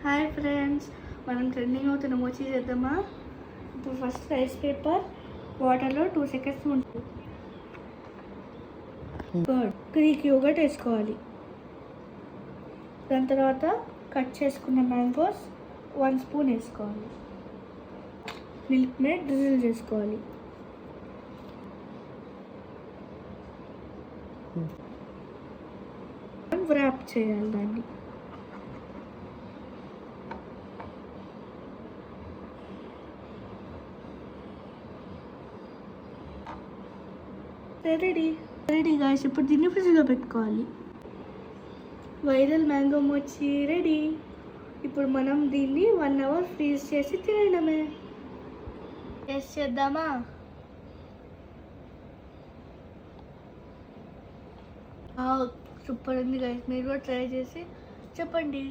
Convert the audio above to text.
Hi friends, మనం trending అవుతున్న మోచీ చేద్దామా? ఇప్పుడు ఫస్ట్ రైస్ పేపర్ వాటర్లో 2 seconds ఉంటుంది. కర్డ్ 3 యోగర్ట్ వేసుకోవాలి. దాని తర్వాత కట్ చేసుకున్న మ్యాంగోస్ 1 స్పూన్ వేసుకోవాలి. మిల్క్ మేడ్ డ్రిజిల్ చేసుకోవాలి. వ్రాప్ చేయాలి దాన్ని. Ready guys. ఇప్పుడు దీన్ని ఫ్రిడ్జ్లో పెట్టుకోవాలి. Viral mango Mochi ready. ఇప్పుడు మనం దీన్ని 1 hour ఫ్రీజ్ చేసి తినడమే. టేస్ట్ చేద్దామా? సూపర్ ఉంది గాయ్స్. మీరు కూడా ట్రై చేసి చెప్పండి.